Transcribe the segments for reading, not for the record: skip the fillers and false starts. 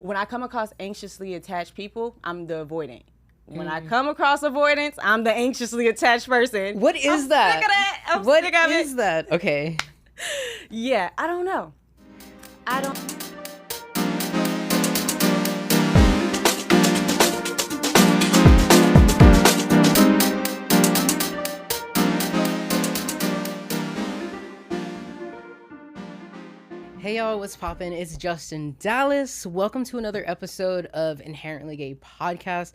when I come across anxiously attached people, I'm the avoidant. When I come across avoidance, I'm the anxiously attached person. What is that? Sick of that. I'm what sick of is it. that? Okay. Yeah, I don't know. I don't. Hey y'all, what's poppin'? It's Justin Dallas. Welcome to another episode of Inherently Gay Podcast.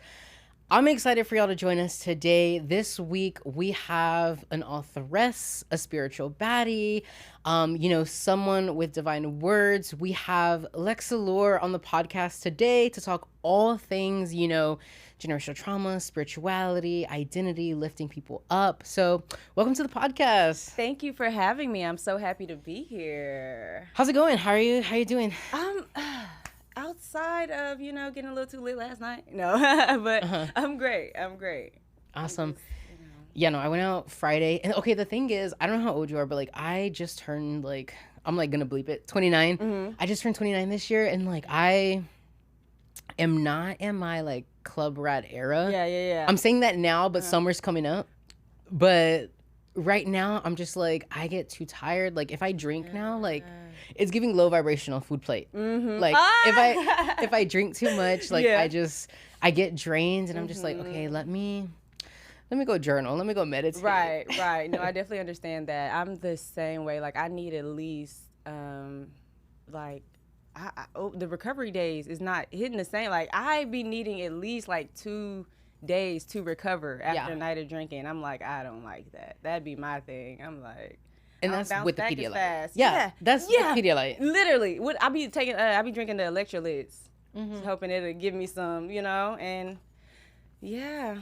I'm excited for y'all to join us today. This week we have an authoress, a spiritual baddie, someone with divine words. We have Lexa Lore on the podcast today to talk all things, generational trauma, spirituality, identity, lifting people up. So welcome to the podcast. Thank you for having me. I'm so happy to be here. How's it going? How are you doing? Outside of, getting a little too lit last night. No, but I'm great. Awesome. Just, I went out Friday. And okay, the thing is, I don't know how old you are, but I just turned I'm gonna bleep it, 29. Mm-hmm. I just turned 29 this year, and I am not in my club rat era. Yeah. I'm saying that now, but summer's coming up. But right now, I'm just I get too tired. If I drink now, it's giving low vibrational food plate. Mm-hmm. If I drink too much, I get drained, and I'm just okay, let me go journal. Let me go meditate. Right. No, I definitely understand that. I'm the same way. I need at least, the recovery days is not hitting the same. I be needing at least 2 days to recover after a night of drinking. I'm I don't like that. That'd be my thing. I'm and that's with the Pedialyte. That's with Pedialyte. Literally, I be taking. I be drinking the electrolytes, hoping it'll give me some, and yeah.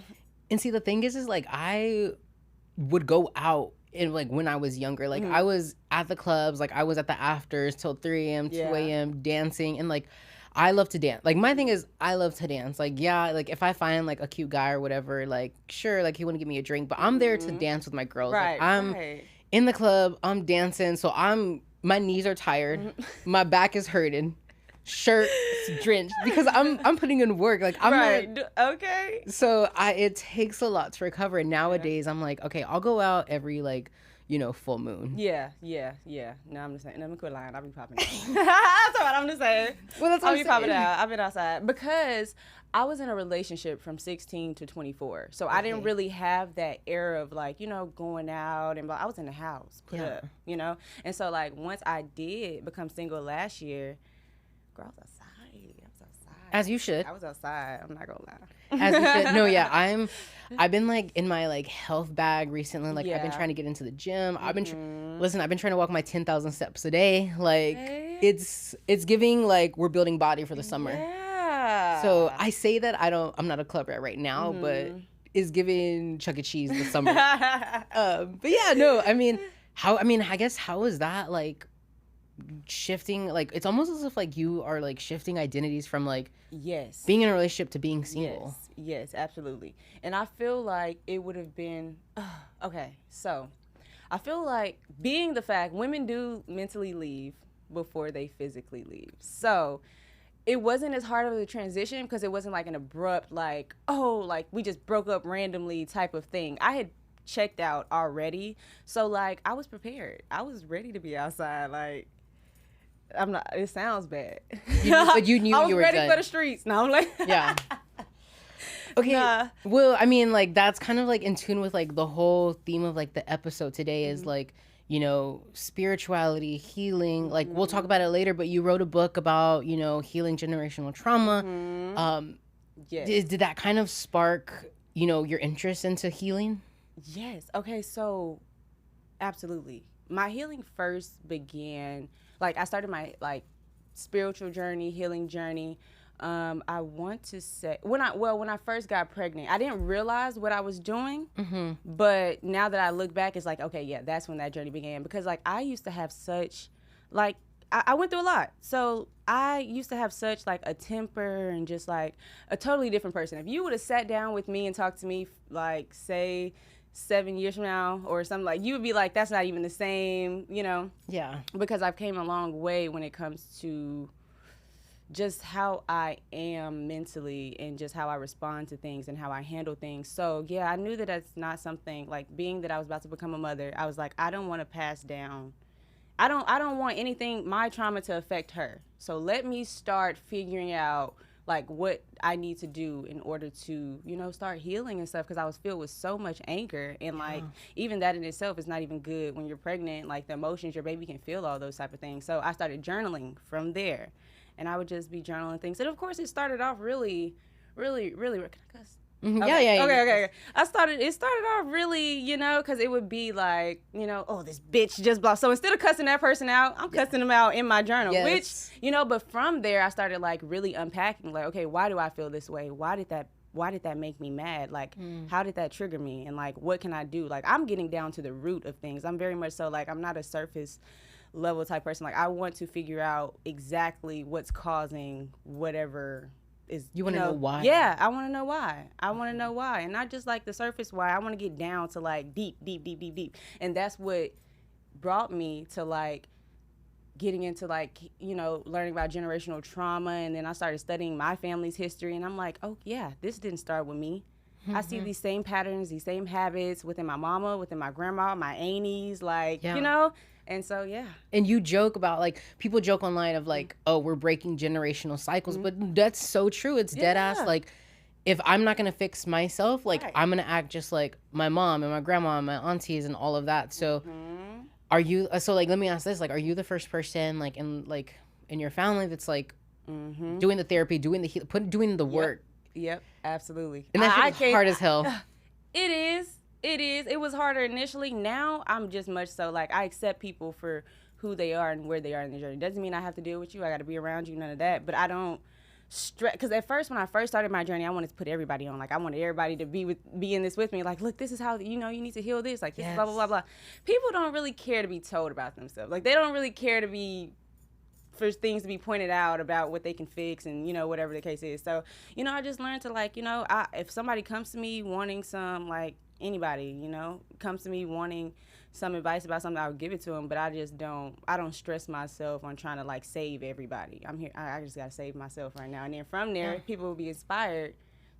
And see, the thing is I would go out and when I was younger, I was at the clubs, I was at the afters till 3 a.m., 2 a.m. dancing, and I love to dance. My thing is I love to dance. If I find a cute guy or whatever, sure, he wouldn't give me a drink, but I'm there to dance with my girls. I'm in the club, I'm dancing, so my knees are tired, my back is hurting, shirt drenched because I'm putting in work. Okay. So it takes a lot to recover. And nowadays I'm okay, I'll go out every full moon. Yeah. No, I'm just saying. Let me quit lying. I'll be popping out. That's what I'm just saying. Well, that's what I'll be popping out. I've been outside because I was in a relationship from 16 to 24. So I didn't really have that era of going out and I was in the house, put up, And so once I did become single last year, girl, I was outside. As you should. I was outside. I'm not gonna lie. As you should. No, yeah. I've been in my health bag recently. I've been trying to get into the gym. I've been trying to walk my 10,000 steps a day. It's giving we're building body for the summer. Yeah. So I say that I'm not a club rat right now, but it's giving Chuck E. Cheese the summer. But yeah, no. I guess how is that shifting? It's almost as if you are shifting identities from yes, being in a relationship to being single. Yes, absolutely. And I feel it would have been okay, so I feel being the fact women do mentally leave before they physically leave, so it wasn't as hard of a transition because it wasn't an abrupt we just broke up randomly type of thing. I had checked out already, so I was prepared. I was ready to be outside. I'm not. It sounds bad. But you knew I was you were ready done. for the streets. No, I'm yeah. Okay. Nah. Well, that's kind of in tune with the whole theme of the episode today is spirituality, healing. We'll talk about it later. But you wrote a book about healing generational trauma. Yes. Did that kind of spark your interest into healing? Yes. Okay. So, absolutely. My healing first began. I started my spiritual journey, healing journey. I want to say when I first got pregnant, I didn't realize what I was doing. But now that I look back, it's okay, yeah, that's when that journey began. Because I used to have such I went through a lot. So I used to have such a temper and just a totally different person. If you would have sat down with me and talked to me say 7 years from now or something, you would be that's not even the same, Yeah. Because I've came a long way when it comes to just how I am mentally and just how I respond to things and how I handle things. So yeah, I knew that that's not something, like, being that I was about to become a mother, I was like, I don't want to pass down. I don't want anything, my trauma, to affect her. So let me start figuring out like what I need to do in order to, start healing and stuff, because I was filled with so much anger, and like even that in itself is not even good when you're pregnant. Like the emotions, your baby can feel all those type of things. So I started journaling from there, and I would just be journaling things. And of course, it started off really, really, really. Can I cuss? Mm-hmm. Okay. Yeah. Okay. It started off really, because it would be like, oh, this bitch just blah. So instead of cussing that person out, I'm cussing them out in my journal, which, but from there, I started like really unpacking, like, okay, why do I feel this way? Why did that make me mad? Like, how did that trigger me? And like, what can I do? Like, I'm getting down to the root of things. I'm very much so like, I'm not a surface level type person. Like, I want to figure out exactly what's causing whatever is, you want to know why. Yeah, I want to know why. I want to know why, and not just like the surface why. I want to get down to like deep, and that's what brought me to like getting into like, learning about generational trauma. And then I started studying my family's history, and I'm like, oh yeah, this didn't start with me. I see these same patterns, these same habits within my mama, within my grandma, my aunties, like, And so, yeah. And you joke about, like, people joke online of, like, oh, we're breaking generational cycles. But that's so true. It's dead ass. Like, if I'm not going to fix myself, like, I'm going to act just like my mom and my grandma and my aunties and all of that. So are you, so, like, let me ask this. Like, are you the first person, like, in your family that's, like, doing the therapy, doing the work? Yep, absolutely. And that's hard as hell. It is. It was harder initially. Now I'm just much so like, I accept people for who they are and where they are in the journey. Doesn't mean I have to deal with you. I got to be around you, none of that. But I don't stress, because at first, when I first started my journey, I wanted to put everybody on. Like, I wanted everybody to be in this with me. Like, look, this is how, you need to heal this. Like, this is blah, blah, blah, blah. People don't really care to be told about themselves. Like, they don't really care for things to be pointed out about what they can fix and, whatever the case is. So, I just learned to, like, if somebody comes to me wanting some, like, anybody, comes to me wanting some advice about something, I'll give it to them. But I don't stress myself on trying to, like, save everybody. I'm here, I just got to save myself right now. And then from there, people will be inspired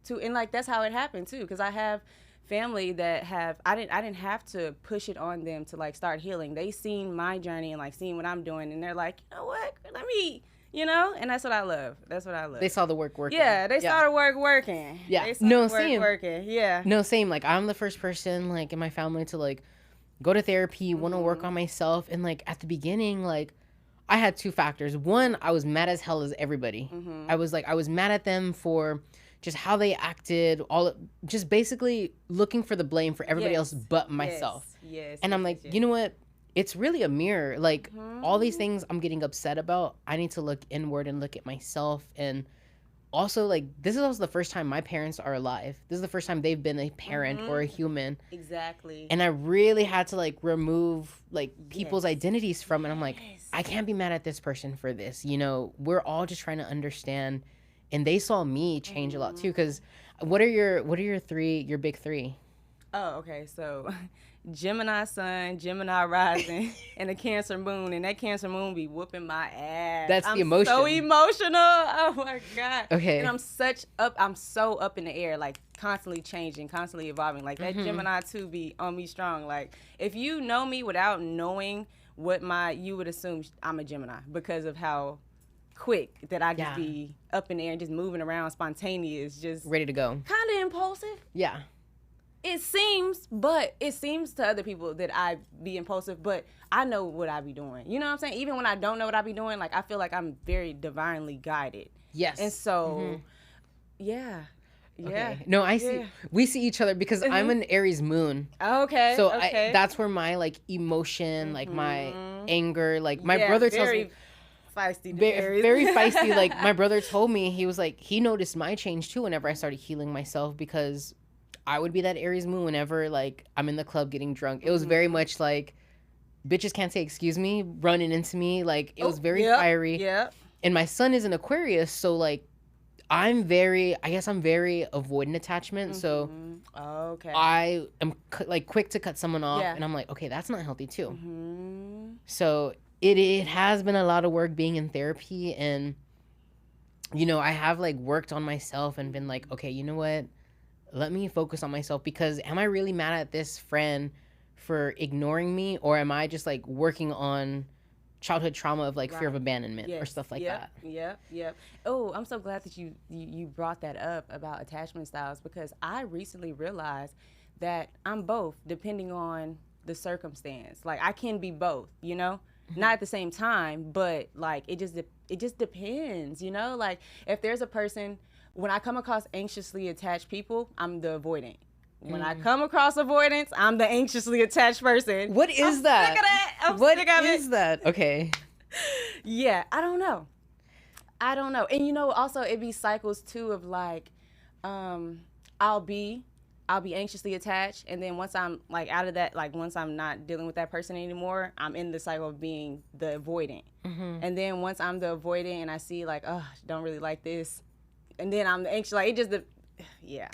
to, and, like, that's how it happened, too. Because I have family that I didn't have to push it on them to, like, start healing. They seen my journey and, like, seen what I'm doing, and they're like, you know what, let me, and that's what I love. They saw the work working. Yeah, they saw the work working. Yeah, they saw the work working. Yeah. No, same. Like, I'm the first person, like, in my family to, like, go to therapy, want to work on myself. And, like, at the beginning, like, I had two factors. One, I was mad as hell as everybody. I was mad at them for just how they acted, just basically looking for the blame for everybody else but myself. Yes. And I'm like, you know what? It's really a mirror. Like, all these things I'm getting upset about, I need to look inward and look at myself. And also, like, this is also the first time my parents are alive. This is the first time they've been a parent or a human. Exactly. And I really had to, like, remove, like, people's identities from it. I'm like, I can't be mad at this person for this. We're all just trying to understand. And they saw me change a lot too, because what are your big three? Oh, okay. So Gemini sun, Gemini rising, and a Cancer moon, and that Cancer moon be whooping my ass. That's the emotion. So emotional. Oh my God. Okay. And I'm so up in the air, like constantly changing, constantly evolving. Like that Gemini too be on me strong. Like if you know me without knowing you would assume I'm a Gemini because of how quick that I just be up in the air and just moving around, spontaneous, just ready to go. Kind of impulsive. Yeah. It seems to other people that I be impulsive, but I know what I be doing. You know what I'm saying? Even when I don't know what I be doing, like I feel like I'm very divinely guided. Yes. And so, yeah. Okay. No, we see each other because I'm an Aries moon. Okay. So that's where my, like, emotion, like my anger, like my brother tells me. Feisty, very feisty. Like my brother told me, he was like, he noticed my change too whenever I started healing myself, because I would be that Aries moon whenever, like, I'm in the club getting drunk. It was very much like bitches can't say excuse me running into me. Like it was very fiery. Yeah. And my son is an Aquarius, so like I'm very avoidant attachment. So okay, I am like quick to cut someone off, and I'm like, okay, that's not healthy too. So it has been a lot of work being in therapy, and you know, I have like worked on myself and been like, okay, you know what? Let me focus on myself, because am I really mad at this friend for ignoring me, or am I just like working on childhood trauma of like fear of abandonment or stuff like that? Yep. Oh, I'm so glad that you brought that up about attachment styles, because I recently realized that I'm both, depending on the circumstance. Like I can be both, you know? Not at the same time, but like it just depends, you know? Like if there's a person, when I come across anxiously attached people, I'm the avoidant. When I come across avoidance, I'm the anxiously attached person. What is that? Sick of that. I'm what sick of is it. that? Okay. Yeah, I don't know. And you know, also it be cycles too of like, I'll be anxiously attached, and then once I'm like out of that, like once I'm not dealing with that person anymore, I'm in the cycle of being the avoidant. And then once I'm the avoidant and I see like, oh, don't really like this, and then I'm the anxious, like it just yeah.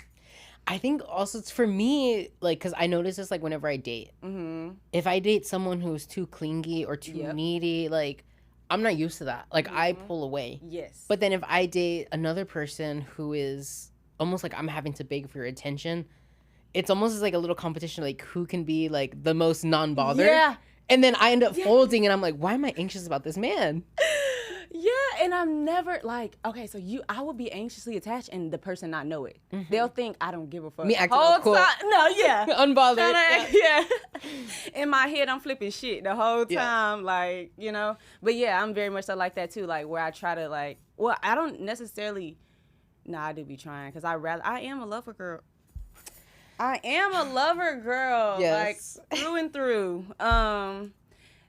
I think also it's for me, like, because I notice this, like, whenever I date. If I date someone who's too clingy or too needy, like, I'm not used to that. Like, I pull away. Yes. But then if I date another person who is almost like I'm having to beg for your attention, it's almost like a little competition, like, who can be, like, the most non-bothered. Yeah. And then I end up folding, and I'm like, why am I anxious about this man? Yeah, and I'm never like, okay, so I will be anxiously attached and the person not know it. They'll think I don't give a fuck. Me acting all cool. No, yeah. Unbothered. Yeah. In my head, I'm flipping shit the whole time, like, you know. But yeah, I'm very much so like that too, like where I try to like, well, I don't necessarily, I do be trying, because I am a lover girl. Yes. Like through and through.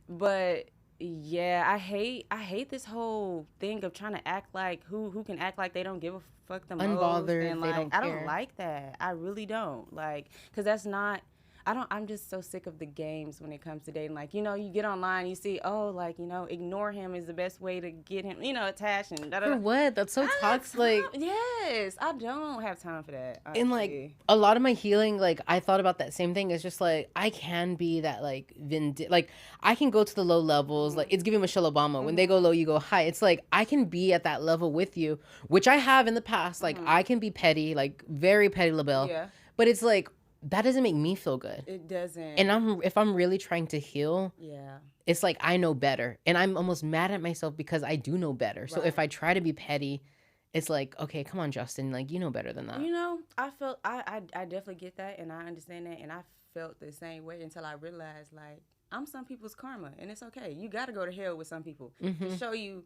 But yeah, I hate this whole thing of trying to act like who can act like they don't give a fuck the most. Unbothered, And they like don't I care. don't like that. I really don't. Like, cause that's not. I'm just so sick of the games when it comes to dating. Like, you know, you get online, you see, oh, like, you know, ignore him is the best way to get him, you know, attached and da da da. For what? That's so toxic. Like, yes, I don't have time for that. Honestly. and like a lot of my healing, like I thought about that same thing. It's just like I can be that like like I can go to the low levels. Like it's giving Michelle Obama. When they go low, you go high. It's like I can be at that level with you, which I have in the past. Like I can be petty, like very petty LaBelle. Yeah. But it's like that doesn't make me feel good. It doesn't. And if I'm really trying to heal, it's like I know better. And I'm almost mad at myself because I do know better. Right. So if I try to be petty, it's like, okay, come on, Justin, like you know better than that. You know, I definitely get that, and I understand that, and I felt the same way until I realized like I'm some people's karma, and it's okay. You got to go to hell with some people to show you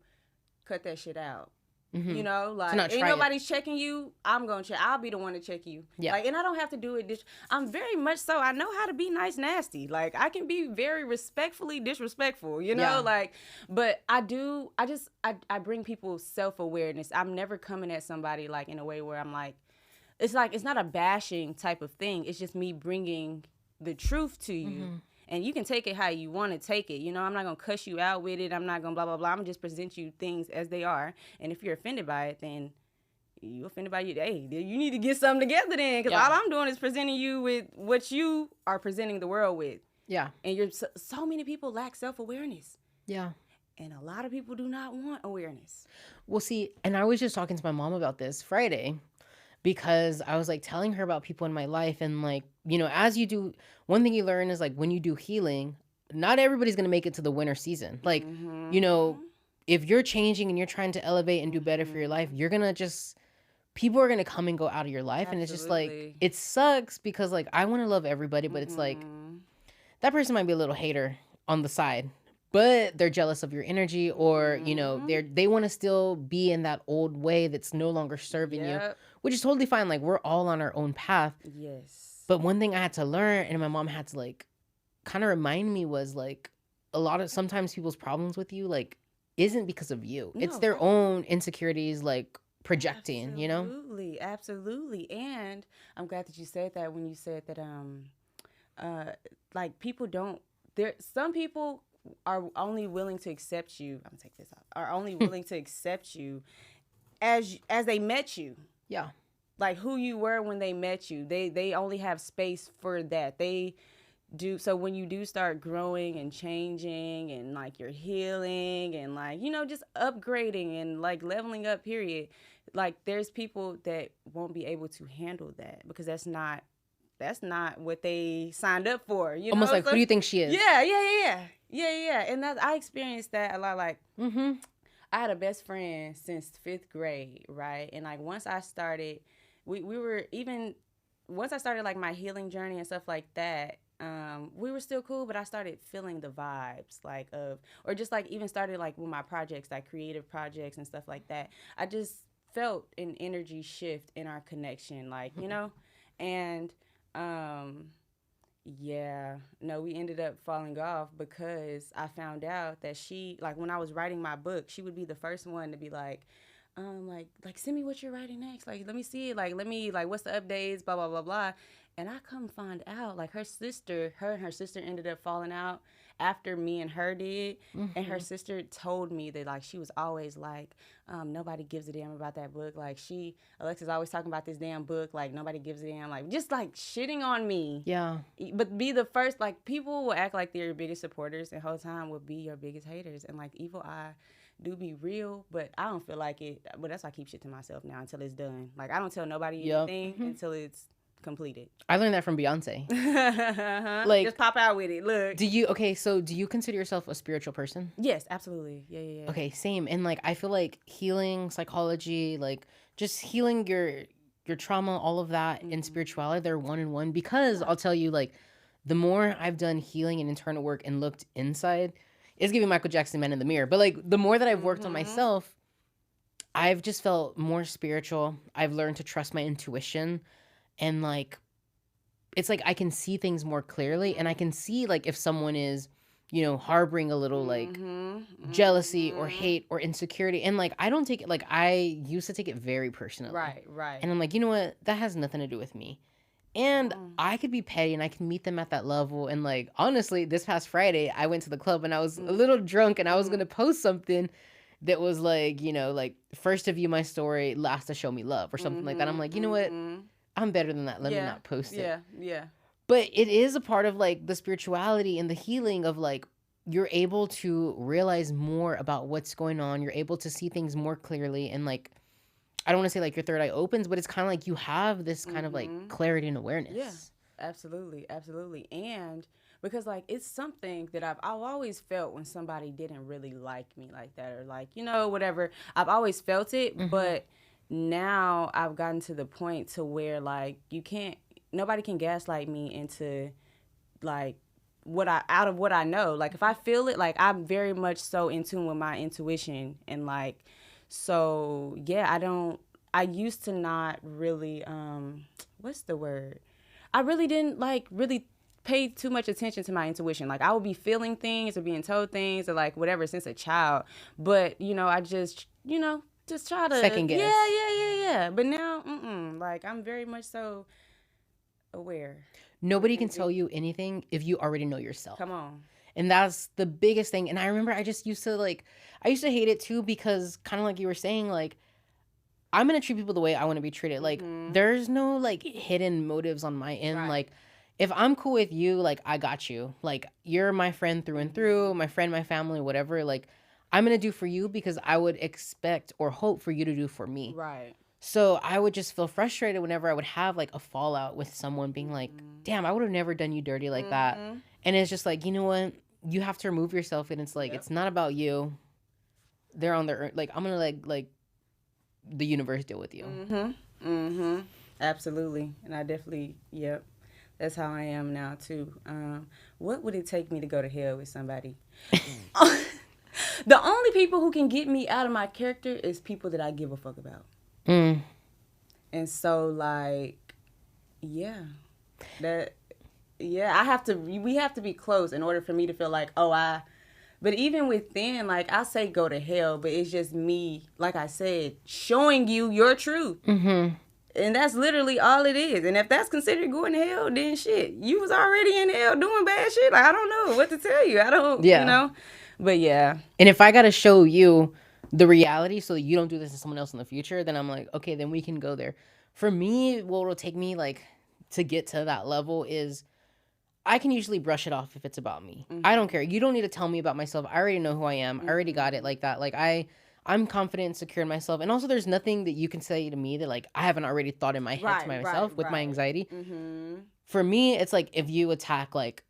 cut that shit out. You know, like ain't nobody's checking you. I'm gonna check. I'll be the one to check you. Yeah. Like, and I don't have to do it. I'm very much so. I know how to be nice, nasty. Like I can be very respectfully disrespectful. You know, like, but I bring people self-awareness. I'm never coming at somebody like in a way where I'm like it's not a bashing type of thing. It's just me bringing the truth to you. And you can take it how you want to take it. You know, I'm not going to cuss you out with it. I'm not going to blah, blah, blah. I'm going to just present you things as they are. And if you're offended by it, then you offended by you. Hey, you need to get something together then. Because all I'm doing is presenting you with what you are presenting the world with. Yeah. And so many people lack self-awareness. Yeah. And a lot of people do not want awareness. Well, see, and I was just talking to my mom about this Friday. Because I was like telling her about people in my life, and like, you know, as you do, one thing you learn is like when you do healing, not everybody's going to make it to the winter season. Like, you know, if you're changing and you're trying to elevate and do better for your life, you're going to people are going to come and go out of your life. Absolutely. And it's just like, it sucks because like, I want to love everybody, but it's like, that person might be a little hater on the side. But they're jealous of your energy, or, you know, they want to still be in that old way that's no longer serving you, which is totally fine. Like, we're all on our own path. Yes. But one thing I had to learn, and my mom had to, like, kind of remind me was, like, sometimes people's problems with you, like, isn't because of you. No, it's their own insecurities, like, projecting, you know? Absolutely. And I'm glad that you said that when you said that, like, people don't, some people are only willing to accept you. I'm gonna take this off. Are only willing to accept you as they met you. Yeah. Like who you were when they met you. They only have space for that. They so when you do start growing and changing and like you're healing and like, you know, just upgrading and like leveling up, period, like there's people that won't be able to handle that because that's not what they signed up for, you Almost know? like, So, who do you think she is? Yeah. And that I experienced that a lot. Like, I had a best friend since 5th grade, right? And like once I started, we were even once I started like my healing journey and stuff like that. We were still cool, but I started feeling the vibes like of, or just like even started like with my projects, like creative projects and stuff like that. I just felt an energy shift in our connection, like, you know, and um, yeah, no, we ended up falling off because I found out that she, like, when I was writing my book, she would be the first one to be like, send me what you're writing next. Like, let me see it. Like, let me, like, what's the updates, blah, blah, blah, blah. And I come find out, like, her and her sister ended up falling out after me and her did. And her sister told me that, like, she was always like, nobody gives a damn about that book. Like, Alexa's always talking about this damn book. Like, nobody gives a damn. Like, just, like, shitting on me. Yeah. But be the first, like, people will act like they're your biggest supporters and whole time will be your biggest haters. And, like, evil eye do be real, but I don't feel like it. But that's why I keep shit to myself now until it's done. Like, I don't tell nobody anything until it's completed. I learned that from Beyonce. Like, just pop out with it. Look. Do you consider yourself a spiritual person? Yes, absolutely. Yeah. Okay, same. And like, I feel like healing, psychology, like just healing your trauma, all of that, and spirituality, they're one in one. Because I'll tell you, like, the more I've done healing and internal work and looked inside, it's giving Michael Jackson Man in the Mirror. But like, the more that I've worked on myself, I've just felt more spiritual. I've learned to trust my intuition. And like, it's like I can see things more clearly, and I can see like if someone is, you know, harboring a little like jealousy or hate or insecurity. And like, I don't take it, like, I used to take it very personally. Right. And I'm like, you know what? That has nothing to do with me. And I could be petty and I can meet them at that level. And like, honestly, this past Friday, I went to the club and I was a little drunk and I was going to post something that was like, you know, like, first to view my story, last to show me love or something like that. I'm like, you know what? I'm better than that. Let me not post it. Yeah. But it is a part of like the spirituality and the healing of like, you're able to realize more about what's going on. You're able to see things more clearly. And like, I don't want to say like your third eye opens, but it's kind of like you have this kind of like clarity and awareness. Yeah, absolutely. And because like, it's something that I've always felt when somebody didn't really like me like that, or like, you know, whatever. I've always felt it, but now I've gotten to the point to where like, nobody can gaslight me into like out of what I know. Like, if I feel it, like, I'm very much so in tune with my intuition. And like, so yeah, I used to not really, what's the word? I really didn't like really pay too much attention to my intuition. Like, I would be feeling things or being told things or like whatever since a child. But, you know, I just, you know, just try to second guess. Yeah. But now, like, I'm very much so aware. Nobody can tell you anything if you already know yourself. Come on. And that's the biggest thing. And I remember I used to hate it too, because kind of like you were saying, like, I'm going to treat people the way I want to be treated. Like, there's no like hidden motives on my end. Right. Like, if I'm cool with you, like, I got you. Like, you're my friend through and through, my friend, my family, whatever. Like, I'm going to do for you because I would expect or hope for you to do for me. Right. So I would just feel frustrated whenever I would have like a fallout with someone being like, damn, I would have never done you dirty like that. And it's just like, you know what? You have to remove yourself. And it's like, it's not about you. They're on their, like, I'm going to like the universe deal with you. Absolutely. And I definitely, that's how I am now too. What would it take me to go to hell with somebody? The only people who can get me out of my character is people that I give a fuck about. And so like, we have to be close in order for me to feel like, but even within, like, I say go to hell, but it's just me, like I said, showing you your truth. And that's literally all it is. And if that's considered going to hell, then shit, you was already in hell doing bad shit. Like, I don't know what to tell you. I don't, you know, but yeah. And if I got to show you the reality so that you don't do this to someone else in the future, then I'm like, okay, then we can go there. For me, what will take me like to get to that level is I can usually brush it off if it's about me. I don't care. You don't need to tell me about myself. I already know who I am. I already got it like that. Like I'm confident and secure in myself. And also there's nothing that you can say to me that like I haven't already thought in my head to myself with my anxiety. For me, it's like if you attack like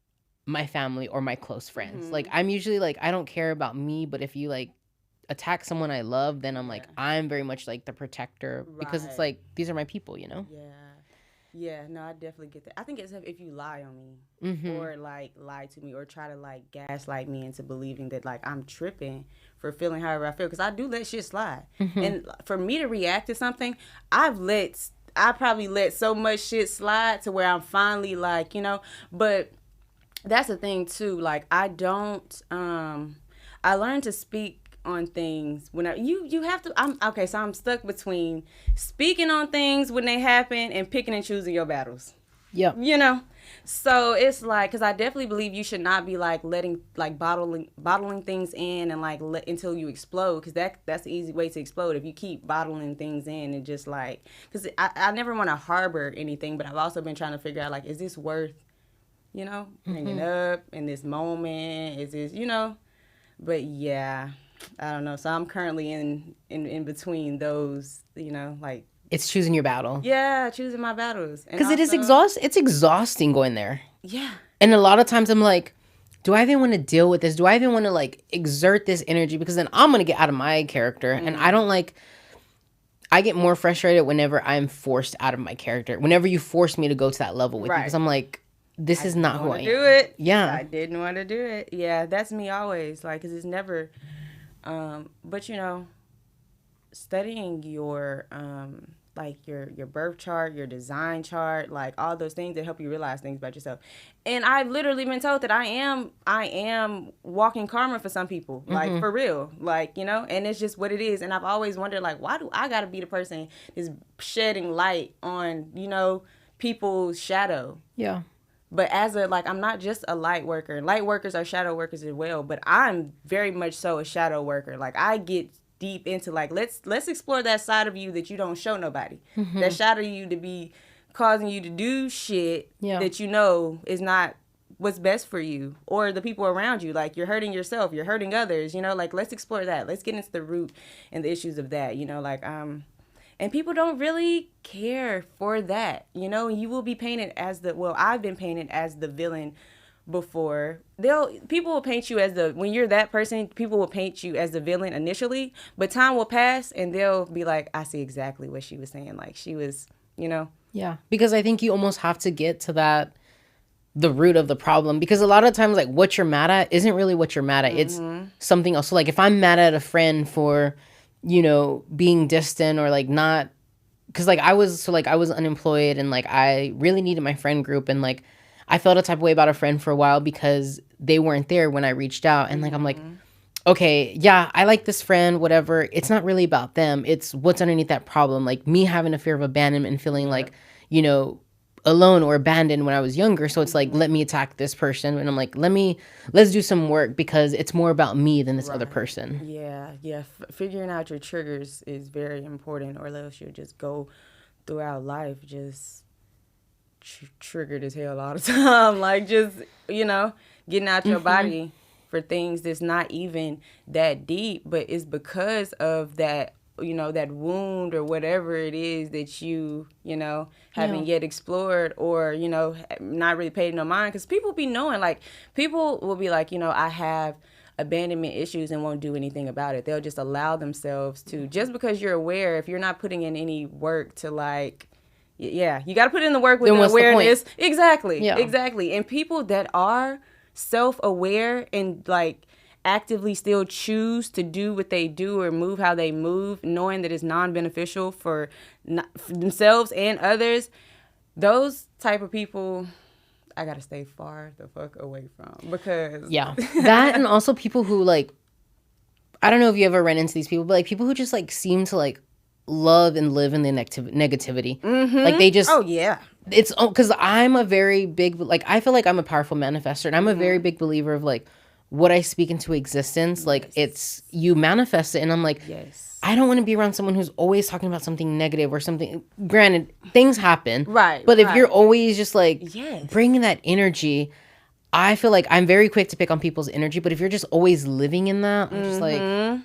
my family or my close friends, like I'm usually like, I don't care about me, but if you like attack someone I love, then I'm like, I'm very much like the protector because it's like, these are my people, you know? Yeah, no, I definitely get that. I think it's if you lie on me or like lie to me or try to like gaslight me into believing that like I'm tripping for feeling however I feel, because I do let shit slide. And for me to react to something, I probably let so much shit slide to where I'm finally like, you know, but that's the thing too. Like I learned to speak on things when you have to. So I'm stuck between speaking on things when they happen and picking and choosing your battles. Yeah, you know. So it's like, because I definitely believe you should not be like letting like bottling things in and like until you explode, because that's the easy way to explode if you keep bottling things in and just like, because I never want to harbor anything, but I've also been trying to figure out like, is this worth, you know, bringing up in this moment? Is this, you know? But yeah. I don't know. So I'm currently in between those, you know, like. It's choosing your battle. Yeah, choosing my battles. Because it's exhausting going there. Yeah. And a lot of times I'm like, do I even want to deal with this? Do I even want to like exert this energy? Because then I'm going to get out of my character. And I get more frustrated whenever I'm forced out of my character. Whenever you force me to go to that level with you. Because I'm like, this is not who I am. Do it. Yeah. I didn't want to do it. Yeah, that's me always. Like, because it's never... but you know, studying your like your birth chart, your design chart, like all those things that help you realize things about yourself. And I've literally been told that I am walking karma for some people, like for real, like, you know, and it's just what it is. And I've always wondered, like, why do I gotta be the person that's shedding light on, you know, people's shadow? Yeah. But I'm not just a light worker. Light workers are shadow workers as well. But I'm very much so a shadow worker. Like, I get deep into, like, let's explore that side of you that you don't show nobody. That shadow you to be causing you to do shit that you know is not what's best for you or the people around you. Like, you're hurting yourself. You're hurting others. You know, like, let's explore that. Let's get into the root and the issues of that. You know, like, and people don't really care for that, you know. You will be painted as I've been painted as the villain before. People will paint you as when you're that person, people will paint you as the villain initially, but time will pass and they'll be like, I see exactly what she was saying. Like, she was, you know. Yeah, because I think you almost have to get to the root of the problem, because a lot of times, like, what you're mad at isn't really what you're mad at. It's something else. So, like, if I'm mad at a friend for, you know, being distant or like not, because like I was unemployed and like I really needed my friend group, and like I felt a type of way about a friend for a while because they weren't there when I reached out, and like I'm like, okay, yeah, I like this friend, whatever. It's not really about them. It's what's underneath that problem, like me having a fear of abandonment and feeling like, you know, alone or abandoned when I was younger. So it's like, let me attack this person, and I'm like, let's do some work because it's more about me than this other person. Yeah. Figuring out your triggers is very important, or else you'll just go throughout life just triggered as hell all the time. Like, just, you know, getting out your body for things that's not even that deep, but it's because of that, you know, that wound or whatever it is that you know, haven't yet explored, or, you know, not really paid no mind. Because people be knowing, like, people will be like, you know, I have abandonment issues and won't do anything about it. They'll just allow themselves to, just because you're aware, if you're not putting in any work to, like, you got to put in the work with the awareness. Exactly. And people that are self-aware and, like, actively still choose to do what they do or move how they move, knowing that it's non-beneficial for themselves and others, those type of people I gotta stay far the fuck away from, because that, and also people who, like, I don't know if you ever ran into these people, but like people who just like seem to like love and live in the negativity. Like, they just it's because I'm a very big, like, I feel like I'm a powerful manifestor, and I'm a very big believer of like, what I speak into existence, like it's, you manifest it. And I'm like, I don't want to be around someone who's always talking about something negative or something. Granted, things happen. Right. But if you're always just like bringing that energy, I feel like I'm very quick to pick on people's energy. But if you're just always living in that, I'm just like,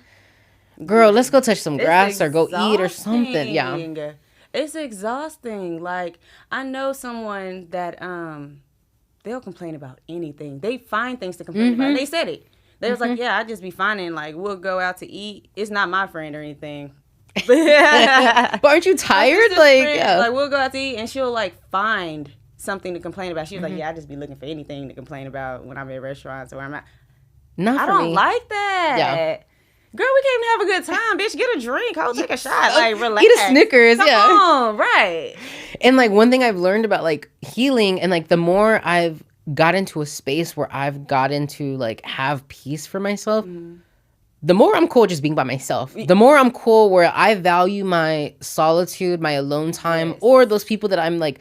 girl, let's go touch some grass or go eat or something. Yeah. It's exhausting. Like, I know someone that they'll complain about anything. They find things to complain about. They said it. They was like, yeah, I just be finding, like, we'll go out to eat. It's not my friend or anything. But aren't you tired? Like, we'll go out to eat, and she'll, like, find something to complain about. She was like, yeah, I just be looking for anything to complain about when I'm at restaurants or where I'm at. Not for I don't me. like that. Yeah. Girl, we can't even have a good time, bitch. Get a drink. I'll take a shot. Like, relax. Get a Snickers. Come on, right. And, like, one thing I've learned about, like, healing, and, like, the more I've got into a space where I've gotten to, like, have peace for myself, the more I'm cool just being by myself. The more I'm cool where I value my solitude, my alone time, or those people that I'm, like,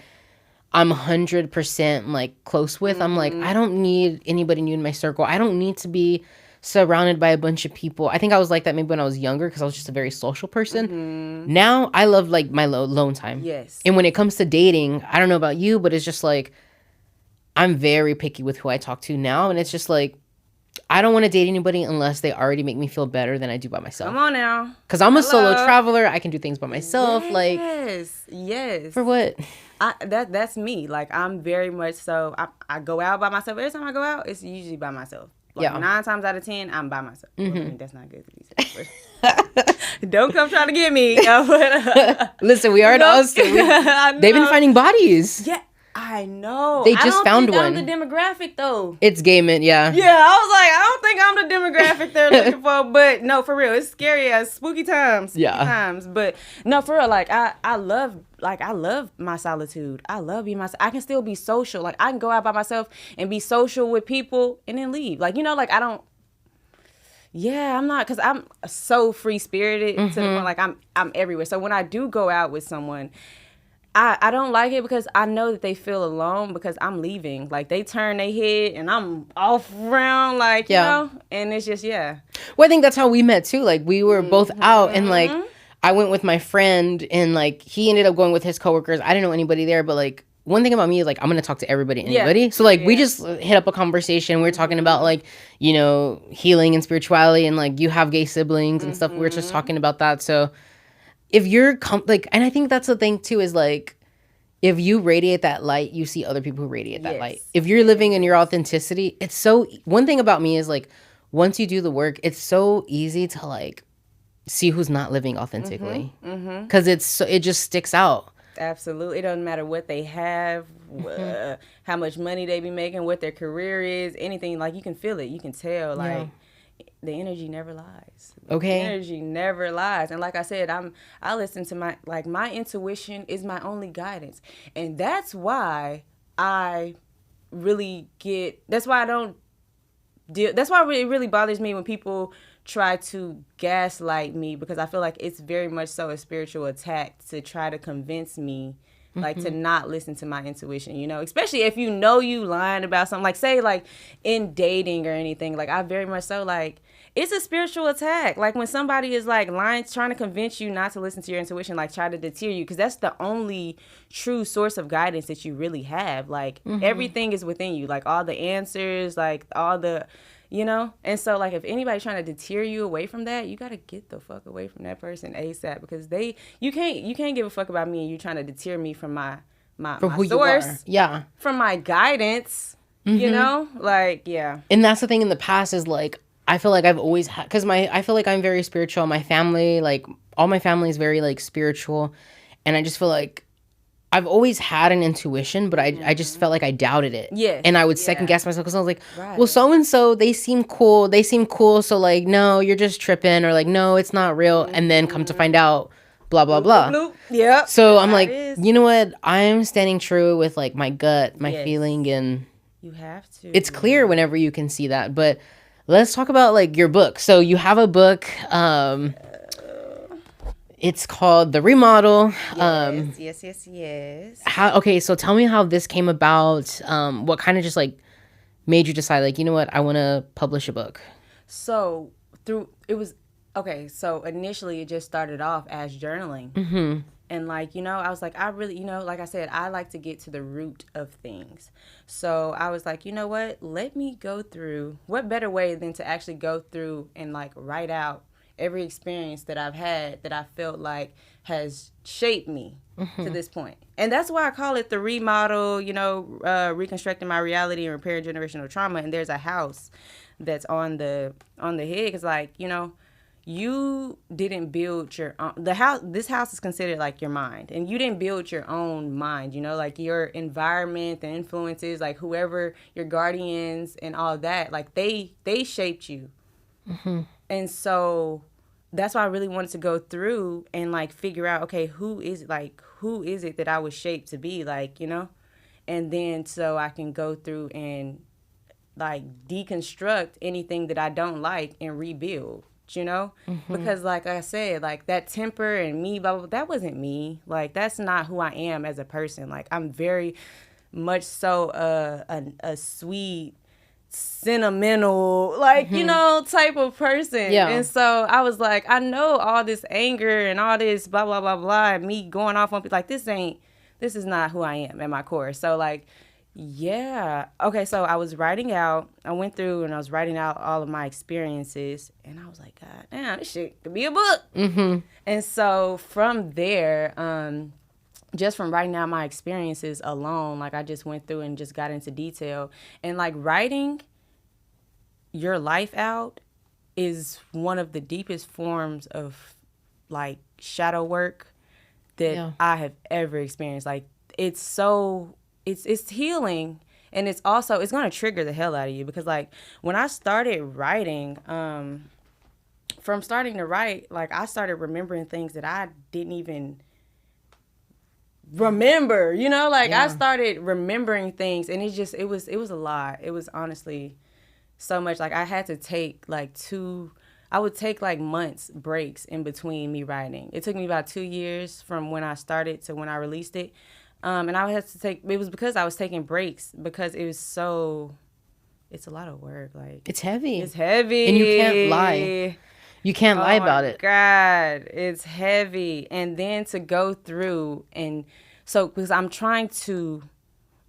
I'm 100%, like, close with. I'm like, I don't need anybody new in my circle. I don't need to be surrounded by a bunch of people. I think I was like that maybe when I was younger because I was just a very social person. Now I love, like, my alone time. Yes. And when it comes to dating, I don't know about you, but it's just like I'm very picky with who I talk to now, and it's just like I don't want to date anybody unless they already make me feel better than I do by myself. Come on now. Because I'm a solo traveler. I can do things by myself. Like, yes. For what? That's me. Like, I'm very much so. I go out by myself. Every time I go out, it's usually by myself. Like, 9 times out of 10, I'm by myself. Well, I mean, that's not good to be said. Don't come trying to get me. Listen, we are in Austin. They've been finding bodies. Yeah, I know. They just found one. I'm the demographic, though. It's gaming, yeah. Yeah, I was like, I don't think I'm the demographic they're looking for. But no, for real, it's scary as spooky times. But no, for real, like I love my solitude. I love being myself. I can still be social. Like, I can go out by myself and be social with people and then leave. Like, you know, like, I don't. Yeah, I'm not, because I'm so free spirited to the point, like, I'm everywhere. So when I do go out with someone, I don't like it because I know that they feel alone because I'm leaving. Like, they turn their head and I'm off around, like, you know, and it's just, Well, I think that's how we met too. Like, we were both out, and like, I went with my friend, and like, he ended up going with his coworkers. I didn't know anybody there, but like, one thing about me is like, I'm going to talk to everybody and anybody. Yeah. So like, we just hit up a conversation. We were talking about like, you know, healing and spirituality, and like, you have gay siblings and stuff. We were just talking about that. So if you're like, and I think that's the thing too, is like, if you radiate that light, you see other people who radiate that light. If you're living in your authenticity, it's so, one thing about me is like, once you do the work, it's so easy to like see who's not living authentically. Cause it just sticks out. Absolutely. It doesn't matter what they have, how much money they be making, what their career is, anything. Like, you can feel it. You can tell. Like, the energy never lies. Okay. The energy never lies. And like I said, I listen to my intuition is my only guidance. And that's why I really that's why it really bothers me when people try to gaslight me, because I feel like it's very much so a spiritual attack to try to convince me, like, to not listen to my intuition, you know, especially if you know you lying about something, like, say, like, in dating or anything. Like, I very much so, like, it's a spiritual attack. Like, when somebody is like lying, trying to convince you not to listen to your intuition, like, try to deter you, because that's the only true source of guidance that you really have. Like, everything is within you, like, all the answers, like, all the, you know? And so, like, if anybody's trying to deter you away from that, you got to get the fuck away from that person ASAP, because you can't give a fuck about me and you trying to deter me from my source. Yeah. From my guidance, you know? Like, yeah. And that's the thing in the past is, like, I feel like I've always had, because I feel like I'm very spiritual. My family, like, all my family is very, like, spiritual. And I just feel like I've always had an intuition, but I just felt like I doubted it. Yeah. And I would second guess myself, because I was like, well, so-and-so, they seem cool. So, like, no, you're just tripping, or like, no, it's not real. And then come to find out, blah, blah, blah. Yeah. So I'm like, you know what? I'm standing true with, like, my gut, my feeling, and you have to. It's clear whenever you can see that. But let's talk about, like, your book. So you have a book. It's called The Remodel. Yes. Okay, so tell me how this came about. What kind of just, like, made you decide, like, you know what, I want to publish a book? So so initially it just started off as journaling. And like, I was like, I really, like I said, I like to get to the root of things. So I was like, you know what, let me go through, what better way than to actually go through and like write out every experience that I've had that I felt like has shaped me to this point. And that's why I call it the remodel, reconstructing my reality and repairing generational trauma. And there's a house that's on the head. It's like, you didn't build your own, this house is considered like your mind, and you didn't build your own mind, like your environment, the influences, like whoever your guardians and all that, like they shaped you. And so that's why I really wanted to go through and like figure out, okay, who is it that I was shaped to be, like, and then so I can go through and like deconstruct anything that I don't like and rebuild. Because like I said, like that temper and me, blah, blah, blah, that wasn't me. Like, that's not who I am as a person. Like, I'm very much so a sweet, sentimental, like, type of person. Yeah. And so I was like, I know all this anger and all this blah, blah, blah, blah, and me going off on people, like, this is not who I am at my core. So like, yeah. Okay, so I went through and I was writing out all of my experiences, and I was like, God damn, this shit could be a book. And so from there, just from writing out my experiences alone, like I just went through and just got into detail. And like writing your life out is one of the deepest forms of like shadow work that I have ever experienced. Like, it's so... It's healing, and it's going to trigger the hell out of you, because like when I started writing, from starting to write, like I started remembering things that I didn't even remember, I started remembering things, and it was a lot. It was honestly so much. Like I had to take I would take like months breaks in between me writing. It took me about 2 years from when I started to when I released it. And I had to it was because I was taking breaks, because it's a lot of work. Like, it's heavy. And you can't lie. You can't lie about it. God, it's heavy. And then to go through because I'm trying to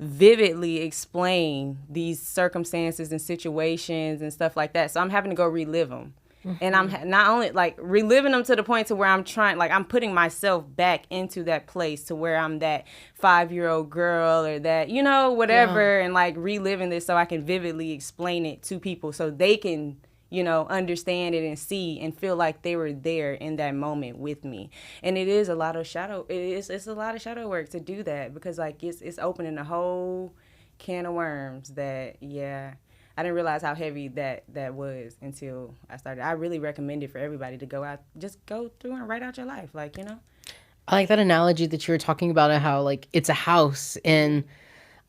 vividly explain these circumstances and situations and stuff like that. So I'm having to go relive them. And I'm not only like reliving them to the point to where I'm putting myself back into that place to where I'm that 5-year-old girl or that, whatever, and like reliving this so I can vividly explain it to people so they can, understand it and see and feel like they were there in that moment with me. And it is a lot of it's a lot of shadow work to do that, because like it's opening a whole can of worms that, I didn't realize how heavy that was until I started. I really recommend it for everybody to go out, just go through and write out your life, like, I like that analogy that you were talking about, and how like it's a house. And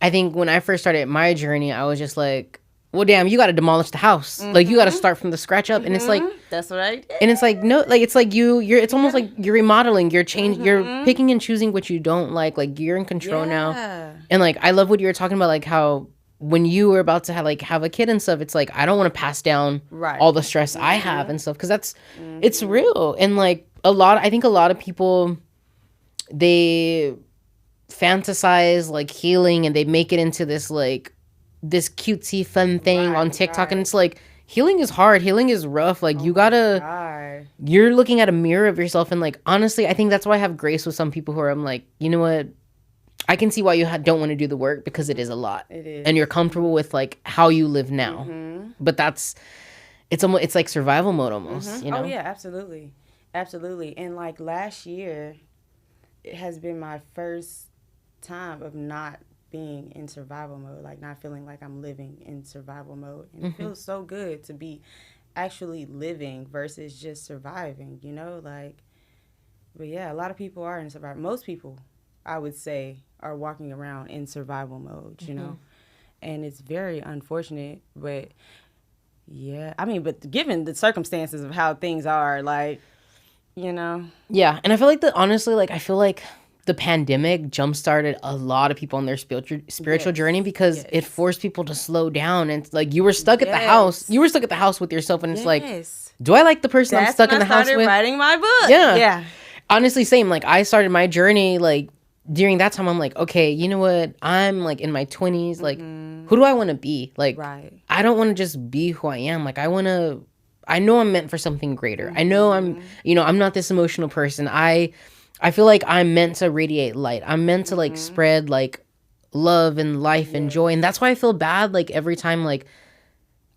I think when I first started my journey, I was just like, well, damn, you got to demolish the house. Like, you got to start from the scratch up. And it's like, that's what I did. And it's like, no, like, it's like it's almost like you're remodeling, you're changing, you're picking and choosing what you don't like you're in control now. And like, I love what you were talking about, like how when you were about to have a kid and stuff, it's like, I don't want to pass down all the stress I have and stuff, because that's it's real. And like I think a lot of people, they fantasize like healing, and they make it into this like this cutesy fun thing on TikTok, and it's like, healing is hard, healing is rough. Like, you're looking at a mirror of yourself, and like, honestly, I think that's why I have grace with some people who are, I'm like, you know what, I can see why you don't want to do the work, because it is a lot. It is. And you're comfortable with like how you live now. But it's like survival mode almost, Oh yeah, absolutely. Absolutely. And like last year, it has been my first time of not being in survival mode, like not feeling like I'm living in survival mode. And it feels so good to be actually living versus just surviving, like, but yeah, a lot of people are in survival. Most people, I would say, are walking around in survival mode, and it's very unfortunate, but yeah, I mean, but given the circumstances of how things are, like, Yeah, and I feel like honestly, like, I feel like the pandemic jump-started a lot of people on their spiritual journey because it forced people to slow down. And like, you were stuck at the house. You were stuck at the house with yourself. And it's like, do I like the person I'm stuck in the house with? That's when I started writing my book. Yeah. Honestly, same. Like, I started my journey, like, during that time, I'm like, okay, you know what? I'm like in my 20s. Like, who do I want to be? Like, I don't want to just be who I am. Like, I know I'm meant for something greater. I know I'm not this emotional person. I feel like I'm meant to radiate light. I'm meant to like spread like love and life and joy. And that's why I feel bad. Like, every time, like,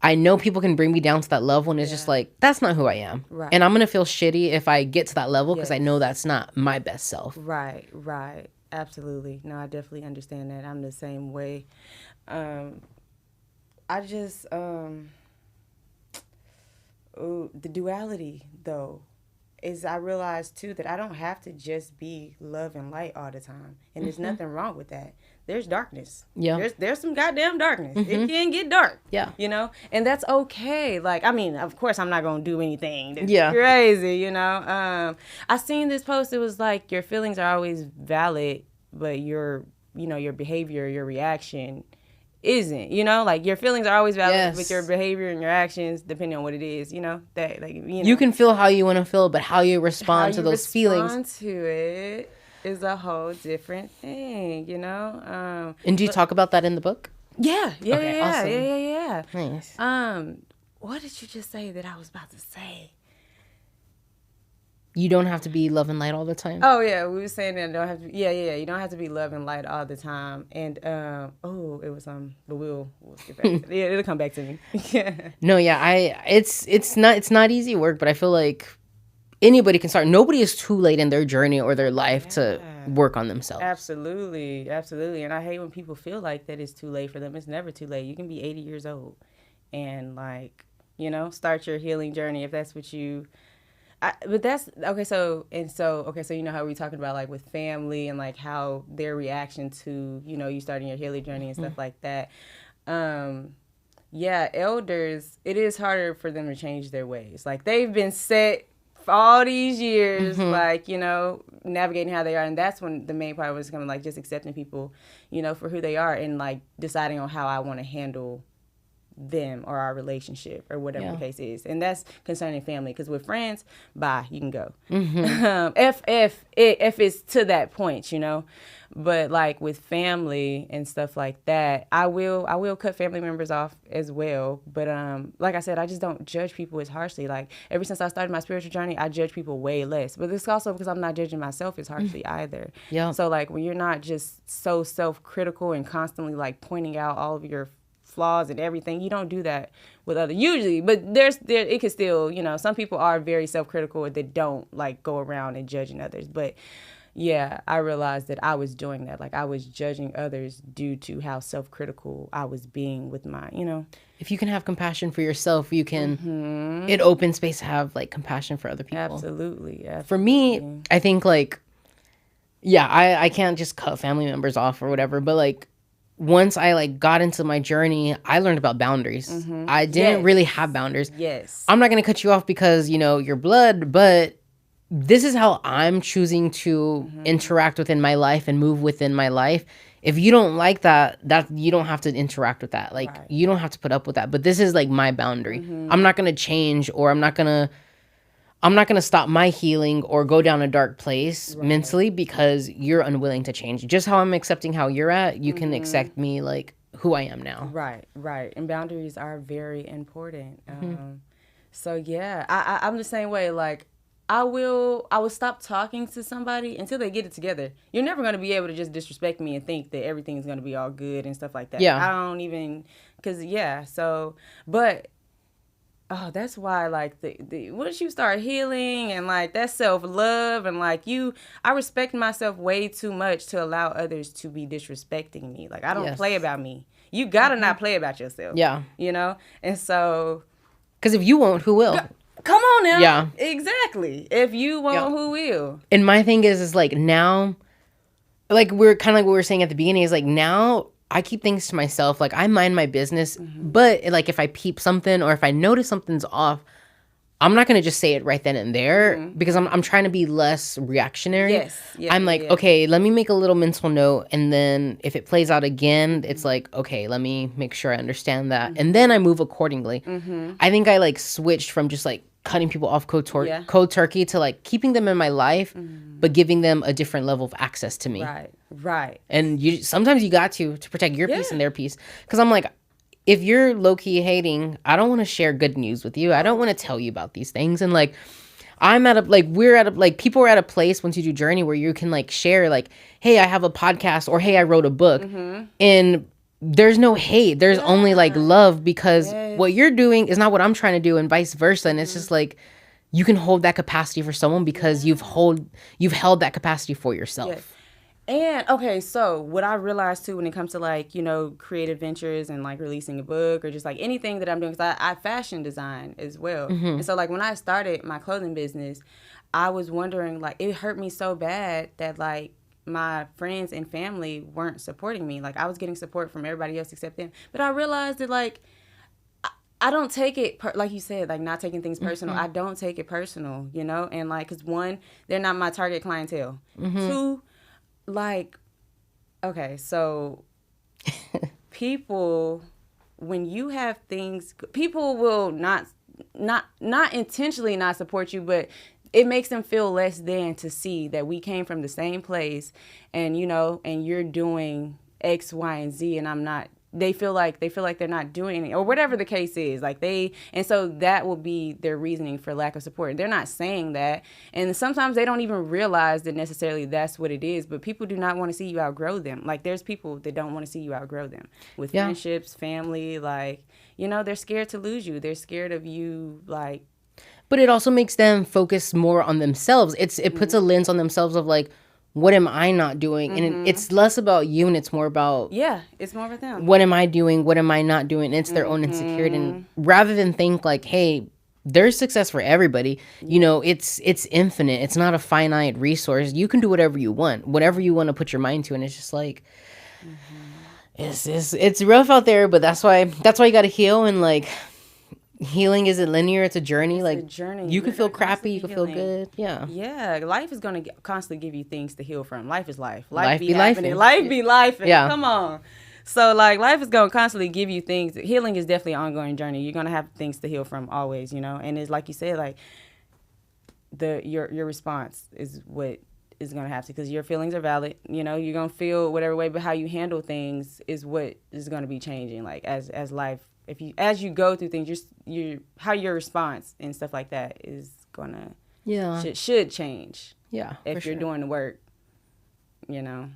I know people can bring me down to that level and it's just like, that's not who I am. And I'm going to feel shitty if I get to that level because I know that's not my best self. Right. Absolutely. No, I definitely understand that. I'm the same way. The duality, though, is I realized, too, that I don't have to just be love and light all the time. And there's nothing wrong with that. There's darkness. Yeah. There's some goddamn darkness. It can get dark. Yeah. You know? And that's okay. Like, I mean, of course, I'm not going to do anything that's crazy, you know? I seen this post. It was like, your feelings are always valid, but your behavior, your reaction isn't, you know? Like, your feelings are always valid, but your behavior and your actions, depending on what it is, you know? That, like, you can feel how you want to feel, but how you respond to those feelings. How you respond to it is a whole different thing, you know? And do you talk about that in the book? Yeah. Awesome. Nice. What did you just say that I was about to say? You don't have to be love and light all the time. Oh yeah, we were saying that you don't have to. Yeah. You don't have to be love and light all the time. And it was but we'll get back. Yeah, it'll come back to me. No, it's not easy work, but I feel like anybody can start. Nobody is too late in their journey or their life to work on themselves. Absolutely. And I hate when people feel like that it's too late for them. It's never too late. You can be 80 years old and, like, you know, start your healing journey if that's what you. But that's okay. So you know how we talking about, like, with family and, like, how their reaction to, you know, you starting your healing journey and stuff like that. Elders, it is harder for them to change their ways. Like, they've been set for all these years, like, you know, navigating how they are, and that's when the main part was kind of like just accepting people, you know, for who they are and, like, deciding on how I want to handle them or our relationship or whatever the case is. And that's concerning family, because with friends, bye, you can go. If it's to that point, you know. But, like, with family and stuff like that, I will cut family members off as well. But like I said, I just don't judge people as harshly. Like, ever since I started my spiritual journey, I judge people way less. But it's also because I'm not judging myself as harshly either. Yeah. So, like, when you're not just so self-critical and constantly, like, pointing out all of your flaws and everything, you don't do that with others usually, but it can still, you know, some people are very self-critical that don't, like, go around and judging others. But yeah, I realized that I was doing that. Like, I was judging others due to how self-critical I was being with my, you know. If you can have compassion for yourself, you can it opens space to have, like, compassion for other people. Absolutely. For me, I think, like, I can't just cut family members off or whatever, but, like, once I, like, got into my journey, I learned about boundaries. I didn't really have boundaries. Yes. I'm not going to cut you off because, you know, you're blood, but this is how I'm choosing to interact within my life and move within my life. If you don't like that you don't have to interact with that. Like, you don't have to put up with that. But this is, like, my boundary. I'm not going to change, or I'm not going to stop my healing or go down a dark place mentally because you're unwilling to change. Just how I'm accepting how you're at, you can accept me, like, who I am now. Right. And boundaries are very important. So, yeah, I'm the same way. Like, I will stop talking to somebody until they get it together. You're never going to be able to just disrespect me and think that everything's going to be all good and stuff like that. Yeah. I don't even, but... Oh, that's why, like, once you start healing and, like, that self-love and, like, I respect myself way too much to allow others to be disrespecting me. Like, I don't play about me. You gotta not play about yourself. Yeah. You know? And so... Because if you won't, who will? Come on now. Yeah. Exactly. If you won't, who will? And my thing is like, now, like, we're kind of like what we were saying at the beginning, is like, now... I keep things to myself. Like, I mind my business, but, like, if I peep something or if I notice something's off, I'm not going to just say it right then and there because I'm trying to be less reactionary. Yes. I'm like, okay, let me make a little mental note. And then if it plays out again, it's like, okay, let me make sure I understand that. And then I move accordingly. I think I like switched from just like cutting people off cold turkey to like keeping them in my life, but giving them a different level of access to me. Right. And sometimes you got to protect your peace and their peace. Because I'm like, if you're low-key hating, I don't want to share good news with you. I don't want to tell you about these things. And like, people are at a place once you do Journey where you can like share like, hey, I have a podcast, or hey, I wrote a book. And there's no hate. There's only like love, because what you're doing is not what I'm trying to do, and vice versa. And it's just like, you can hold that capacity for someone because you've held that capacity for yourself. And okay, so what I realized too when it comes to like, you know, creative ventures and like releasing a book or just like anything that I'm doing, because I fashion design as well. And so like when I started my clothing business, I was wondering, like, it hurt me so bad that like my friends and family weren't supporting me. Like I was getting support from everybody else except them. But I realized that like, I don't take it, like you said, like not taking things personal. I don't take it personal, you know? And like, because one, they're not my target clientele. Two, like, okay, so people, when you have things, people will not intentionally not support you, but it makes them feel less than to see that we came from the same place, and you know, and you're doing X, Y, and Z, and I'm not. They feel like they're not doing anything, or whatever the case is. Like and so that will be their reasoning for lack of support. They're not saying that, and sometimes they don't even realize that necessarily that's what it is. But people do not want to see you outgrow them. Like there's people that don't want to see you outgrow them with friendships, family. Like, you know, they're scared to lose you. They're scared of you. Like, but it also makes them focus more on themselves. It puts a lens on themselves of like, what am I not doing? And it's less about you, and it's more about... Yeah, it's more about them. What am I doing? What am I not doing? And it's their own insecurity. And rather than think like, hey, there's success for everybody, you know, it's infinite. It's not a finite resource. You can do whatever you want to put your mind to. And it's just like, it's rough out there, but that's why you got to heal. And like, healing isn't linear. It's a journey. It's like a journey. You can feel crappy. You can feel good. Yeah. Life is going to constantly give you things to heal from. Life is life. Life be happening. Life be life. Yeah. Come on. So like life is going to constantly give you things. Healing is definitely an ongoing journey. You're going to have things to heal from always, you know. And it's like you said, like your response is what is going to have to, because your feelings are valid. You know, you're going to feel whatever way, but how you handle things is what is going to be changing. Like as life. As you go through things, how your response and stuff like that is gonna should change. Yeah, if you're doing the work, you know.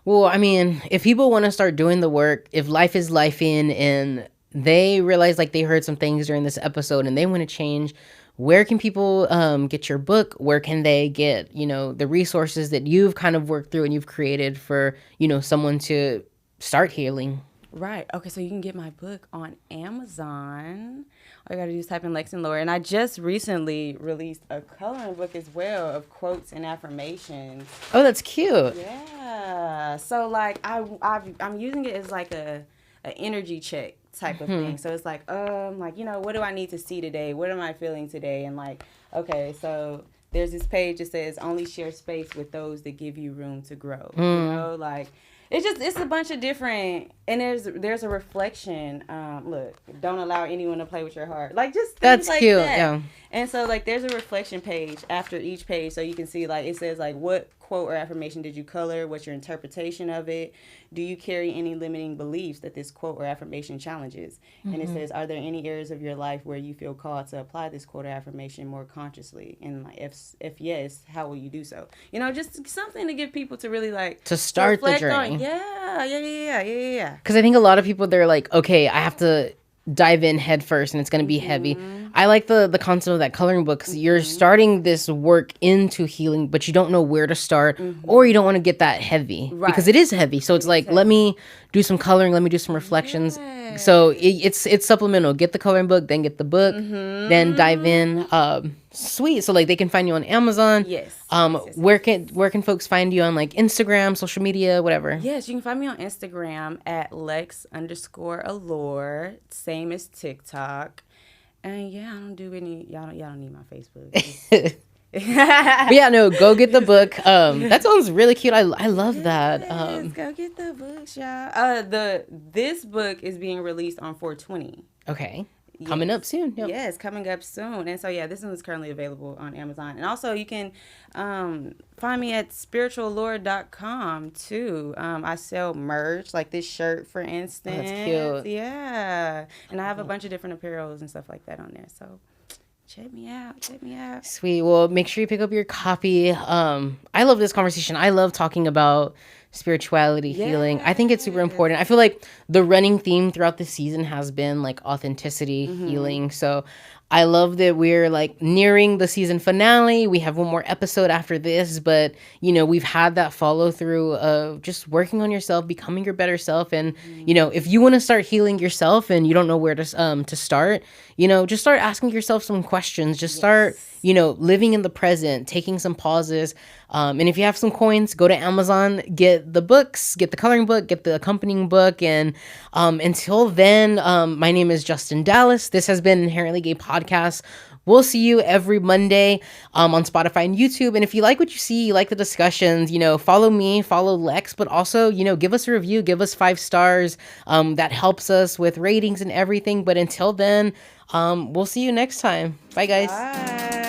Well, I mean, if people want to start doing the work, if life is life in, and they realize like they heard some things during this episode and they want to change, where can people get your book? Where can they get, you know, the resources that you've kind of worked through and you've created for, you know, someone to start healing? Right. Okay, so you can get my book on Amazon. All you got to do is type in Lex and Laura. And I just recently released a coloring book as well of quotes and affirmations. Oh, that's cute. Yeah. So, like, I'm using it as, like, a energy check type of thing. So it's like, you know, what do I need to see today? What am I feeling today? And, like, okay, so there's this page that says, only share space with those that give you room to grow. You know, like... It's a bunch of different, and there's a reflection. Look, don't allow anyone to play with your heart. Like, just things that's like cute. That. Yeah. And so like there's a reflection page after each page, so you can see like it says like what quote or affirmation did you color? What's your interpretation of it? Do you carry any limiting beliefs that this quote or affirmation challenges? And it says, are there any areas of your life where you feel called to apply this quote or affirmation more consciously? And like, if yes, how will you do so? You know, just something to give people to really like to start the journey. Yeah. Because I think a lot of people, they're like, okay, I have to dive in head first and it's going to be heavy. I like the concept of that coloring book, because you're starting this work into healing, but you don't know where to start, or you don't want to get that heavy because it is heavy. So it's like, let me do some coloring, let me do some reflections. So it's supplemental. Get the coloring book, then get the book, then dive in. Sweet. So like they can find you on Amazon. Yes. Where can folks find you on like Instagram, social media, whatever? Yes, you can find me on Instagram at Lex_Allure, same as TikTok. And yeah, I don't do any. Y'all don't need my Facebook. But yeah, no, go get the book. That sounds really cute. I love that. Go get the books, y'all. This book is being released on 420. Okay. Coming up soon. Yep. Yes, coming up soon. And so, yeah, this one is currently available on Amazon. And also, you can find me at spirituallord.com, too. I sell merch, like this shirt, for instance. Oh, that's cute. Yeah. And I have a bunch of different apparels and stuff like that on there. So, check me out. Sweet. Well, make sure you pick up your copy. I love this conversation. I love talking about spirituality, healing. I think it's super important. I feel like the running theme throughout the season has been like authenticity, healing. So I love that we're like nearing the season finale. We have one more episode after this, but you know, we've had that follow through of just working on yourself, becoming your better self. And you know, if you want to start healing yourself and you don't know where to start, you know, just start asking yourself some questions. Just start, you know, living in the present, taking some pauses. And if you have some coins, go to Amazon, get the books, get the coloring book, get the accompanying book. And until then, my name is Justin Dallas. This has been Inherently Gay Podcast. We'll see you every Monday on Spotify and YouTube. And if you like what you see, you like the discussions, you know, follow me, follow Lex, but also, you know, give us a review, give us 5 stars. That helps us with ratings and everything. But until then, we'll see you next time. Bye, guys. Bye.